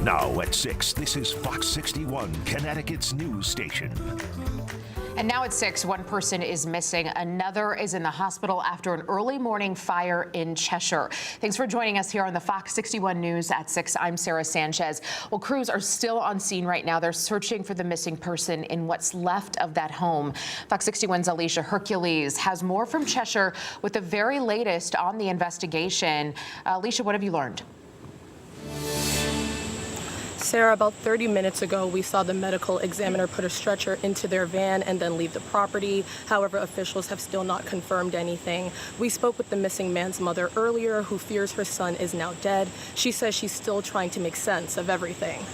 Now at 6, this is Fox 61, Connecticut's news station. And now at 6, one person is missing. Another is in the hospital after an early morning fire in Cheshire. Thanks for joining us here on the Fox 61 News at 6. I'm Sarah Sanchez. Well, crews are still on scene right now. They're searching for the missing person in what's left of that home. Fox 61's Alicia Hercules has more from Cheshire with the very latest on the investigation. Alicia, what have you learned? Sarah, about 30 minutes ago, we saw the medical examiner put a stretcher into their van and then leave the property. However, officials have still not confirmed anything. We spoke with the missing man's mother earlier, who fears her son is now dead. She says she's still trying to make sense of everything.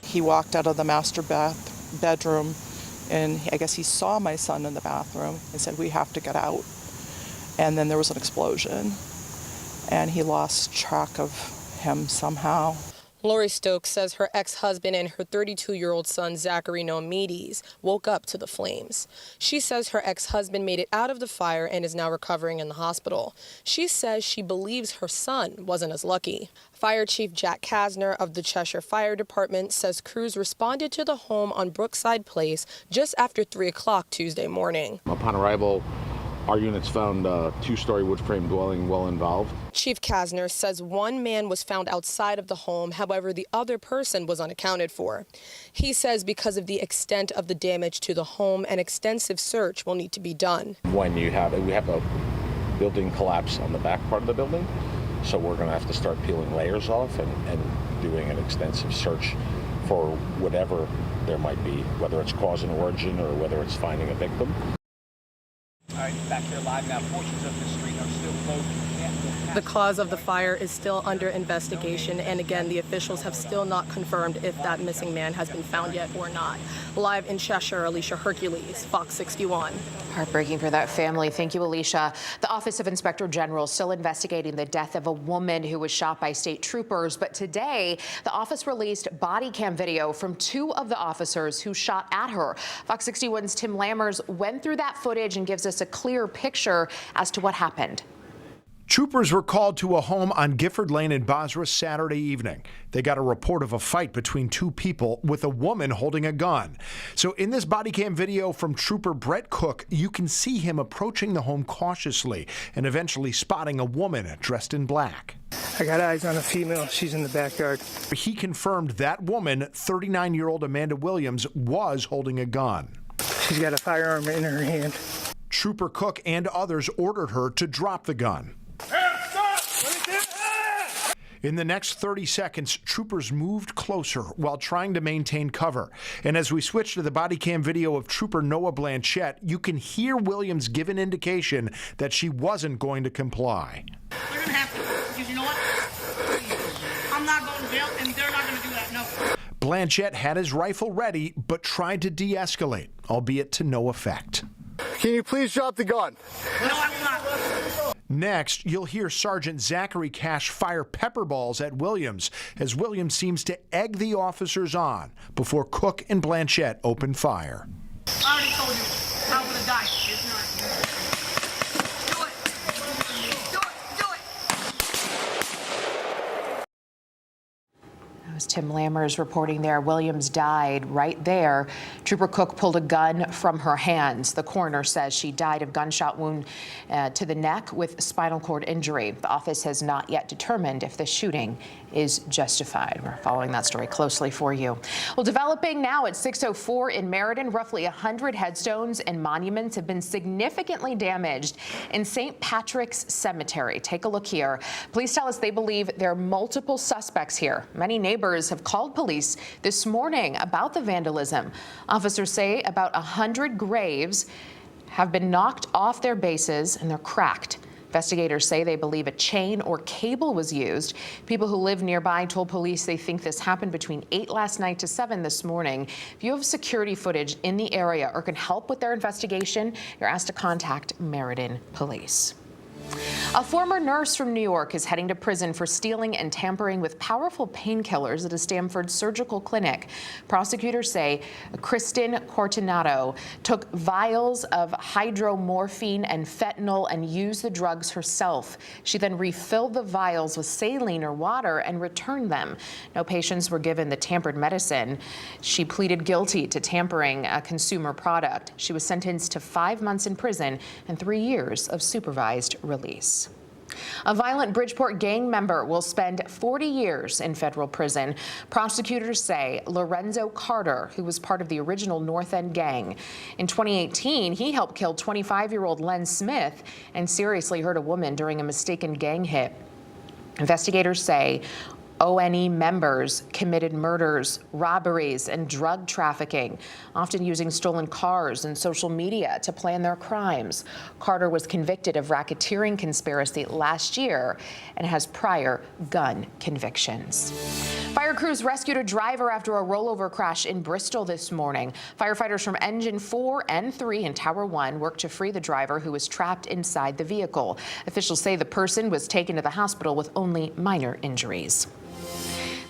He walked out of the master bedroom, and I guess he saw my son in the bathroom and said, "We have to get out." And then there was an explosion, and he lost track of him somehow. Lori Stokes says her ex-husband and her 32-year-old son, Zachary Nomides, woke up to the flames. She says her ex-husband made it out of the fire and is now recovering in the hospital. She says she believes her son wasn't as lucky. Fire Chief Jack Kasner of the Cheshire Fire Department says crews responded to the home on Brookside Place just after 3 o'clock Tuesday morning. Upon arrival, our units found a two-story wood frame dwelling well involved. Chief Kasner says one man was found outside of the home. However, the other person was unaccounted for. He says because of the extent of the damage to the home, an extensive search will need to be done. When we have a building collapse on the back part of the building, so we're going to have to start peeling layers off and doing an extensive search for whatever there might be, whether it's cause and origin or whether it's finding a victim. All right, back here live now. Portions of the street are still closed. The cause of the fire is still under investigation, and again, the officials have still not confirmed if that missing man has been found yet or not. Live in Cheshire, Alicia Hercules, Fox 61. Heartbreaking for that family. Thank you, Alicia. The Office of Inspector General is still investigating the death of a woman who was shot by state troopers, but today the office released body cam video from 2 of the officers who shot at her. Fox 61's Tim Lammers went through that footage and gives us a clear picture as to what happened. Troopers were called to a home on Gifford Lane in Bosra Saturday evening. They got a report of a fight between 2 people with a woman holding a gun. So in this body cam video from Trooper Brett Cook, you can see him approaching the home cautiously and eventually spotting a woman dressed in black. I got eyes on a female. She's in the backyard. He confirmed that woman, 39-year-old Amanda Williams, was holding a gun. She's got a firearm in her hand. Trooper Cook and others ordered her to drop the gun. In the next 30 seconds, troopers moved closer while trying to maintain cover. And as we switch to the body cam video of Trooper Noah Blanchette, you can hear Williams give an indication that she wasn't going to comply. They're going to have to, because you know what? I'm not going to jail, and they're not going to do that, no. Blanchette had his rifle ready, but tried to de-escalate, albeit to no effect. Can you please drop the gun? No, I will not. Next, you'll hear Sergeant Zachary Cash fire pepper balls at Williams as Williams seems to egg the officers on before Cook and Blanchette open fire. I already told you, I would have died. Do it. Do it. Do it. That was Tim Lammers reporting there. Williams died right there. Trooper Cook pulled a gun from her hands. The coroner says she died of gunshot wound to the neck with spinal cord injury. The office has not yet determined if the shooting is justified. We're following that story closely for you. Well, developing now at 604 in Meriden, roughly 100 headstones and monuments have been significantly damaged in St. Patrick's Cemetery. Take a look here. Police tell us they believe there are multiple suspects here. Many neighbors have called police this morning about the vandalism. Officers say about 100 graves have been knocked off their bases and they're cracked. Investigators say they believe a chain or cable was used. People who live nearby told police they think this happened between 8 last night to 7 this morning. If you have security footage in the area or can help with their investigation, you're asked to contact Meriden Police. A former nurse from New York is heading to prison for stealing and tampering with powerful painkillers at a Stanford surgical clinic. Prosecutors say Kristen Cortinato took vials of hydromorphine and fentanyl and used the drugs herself. She then refilled the vials with saline or water and returned them. No patients were given the tampered medicine. She pleaded guilty to tampering a consumer product. She was sentenced to 5 months in prison and 3 years of supervised release. A violent Bridgeport gang member will spend 40 years in federal prison. Prosecutors say Lorenzo Carter, who was part of the original North End gang. In 2018, he helped kill 25-year-old Len Smith and seriously hurt a woman during a mistaken gang hit. Investigators say ONE members committed murders, robberies, and drug trafficking, often using stolen cars and social media to plan their crimes. Carter was convicted of racketeering conspiracy last year and has prior gun convictions. Fire crews rescued a driver after a rollover crash in Bristol this morning. Firefighters from Engine 4 and 3 and Tower 1 worked to free the driver who was trapped inside the vehicle. Officials say the person was taken to the hospital with only minor injuries.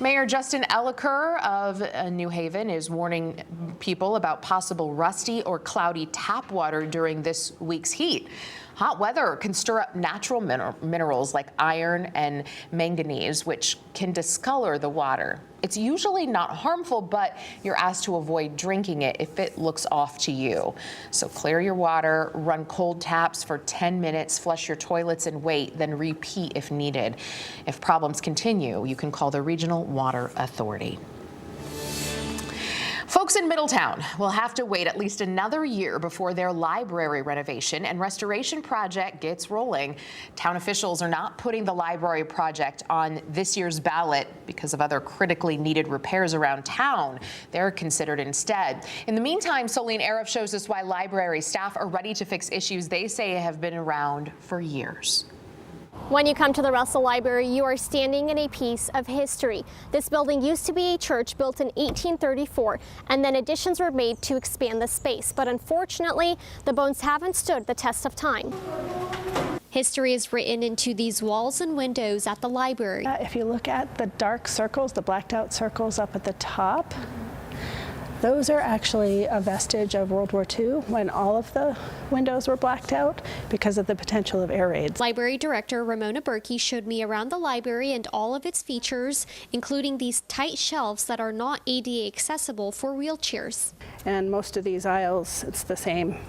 Mayor Justin Elicker of New Haven is warning people about possible rusty or cloudy tap water during this week's heat. Hot weather can stir up natural minerals like iron and manganese, which can discolor the water. It's usually not harmful, but you're asked to avoid drinking it if it looks off to you. So clear your water, run cold taps for 10 minutes, flush your toilets and wait, then repeat if needed. If problems continue, you can call the Regional Water Authority. Folks in Middletown will have to wait at least another year before their library renovation and restoration project gets rolling. Town officials are not putting the library project on this year's ballot because of other critically needed repairs around town. They're considered instead. In the meantime, Solene Arif shows us why library staff are ready to fix issues they say have been around for years. When you come to the Russell Library, you are standing in a piece of history. This building used to be a church built in 1834, and then additions were made to expand the space. But unfortunately, the bones haven't stood the test of time. History is written into these walls and windows at the library. If you look at the dark circles, the blacked out circles up at the top, those are actually a vestige of World War II when all of the windows were blacked out because of the potential of air raids. Library Director Ramona Berkey showed me around the library and all of its features, including these tight shelves that are not ADA accessible for wheelchairs. And most of these aisles, it's the same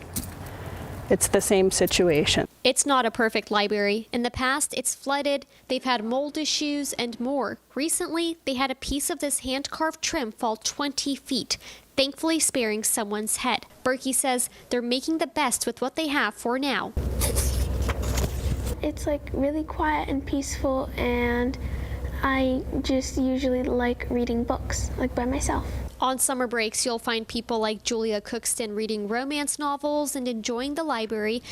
situation. It's not a perfect library. In the past, it's flooded, they've had mold issues, and more. Recently, they had a piece of this hand-carved trim fall 20 feet, thankfully sparing someone's head. Berkey says they're making the best with what they have for now. It's like really quiet and peaceful, and I just usually like reading books, like by myself. On summer breaks, you'll find people like Julia Cookston reading romance novels and enjoying the library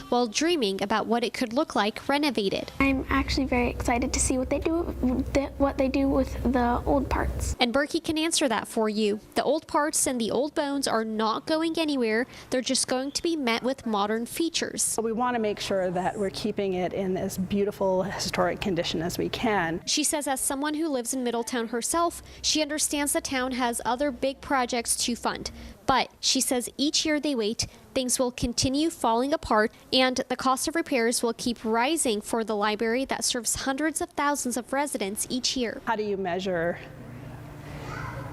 while dreaming about what it could look like renovated. I'm actually very excited to see what they do with the old parts. And Berkey can answer that for you. The old parts and the old bones are not going anywhere. They're just going to be met with modern features. We want to make sure that we're keeping it in as beautiful historic condition as we can. She says as someone who lives in Middletown herself, she understands the town has other big projects to fund. But she says each year they wait, things will continue falling apart and the cost of repairs will keep rising for the library that serves hundreds of thousands of residents each year. How do you measure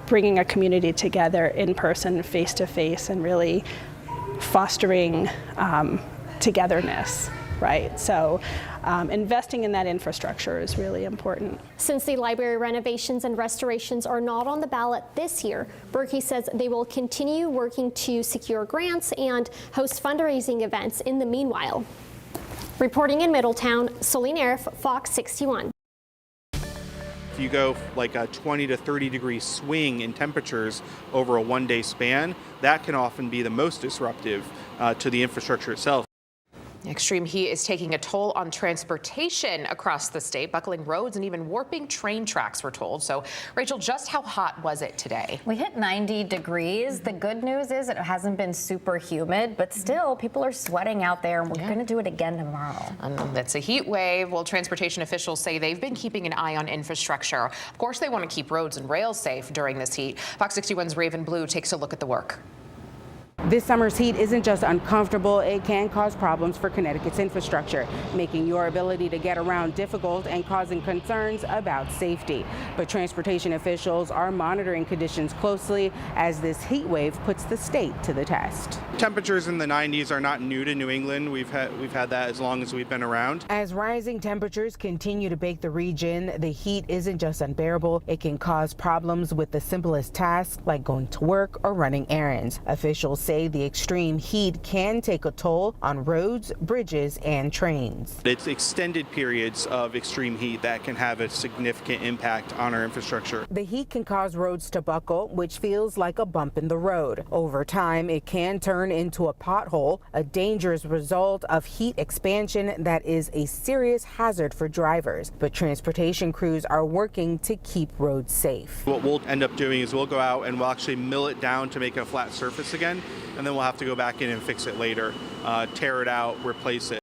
bringing a community together in person, face to face, and really fostering togetherness, right? So investing in that infrastructure is really important. Since the library renovations and restorations are not on the ballot this year, Berkey says they will continue working to secure grants and host fundraising events in the meanwhile. Reporting in Middletown, Solene Arif, Fox 61. If you go like a 20 to 30 degree swing in temperatures over a one-day span, that can often be the most disruptive to the infrastructure itself. Extreme heat is taking a toll on transportation across the state, buckling roads and even warping train tracks, we're told. So, Rachel, just how hot was it today? We hit 90 degrees. The good news is it hasn't been super humid, but still people are sweating out there, and we're going to do it again tomorrow. That's a heat wave. Well, transportation officials say they've been keeping an eye on infrastructure. Of course, they want to keep roads and rails safe during this heat. Fox 61's Raven Blue takes a look at the work. This summer's heat isn't just uncomfortable, it can cause problems for Connecticut's infrastructure, making your ability to get around difficult and causing concerns about safety. But transportation officials are monitoring conditions closely as this heat wave puts the state to the test. Temperatures in the 90s are not new to New England. We've had that as long as we've been around. As rising temperatures continue to bake the region, the heat isn't just unbearable, it can cause problems with the simplest tasks like going to work or running errands. Officials say the extreme heat can take a toll on roads, bridges, and trains. It's extended periods of extreme heat that can have a significant impact on our infrastructure. The heat can cause roads to buckle, which feels like a bump in the road. Over time, it can turn into a pothole, a dangerous result of heat expansion that is a serious hazard for drivers. But transportation crews are working to keep roads safe. What we'll end up doing is we'll go out and we'll actually mill it down to make a flat surface again, and then we'll have to go back in and fix it later, tear it out, replace it.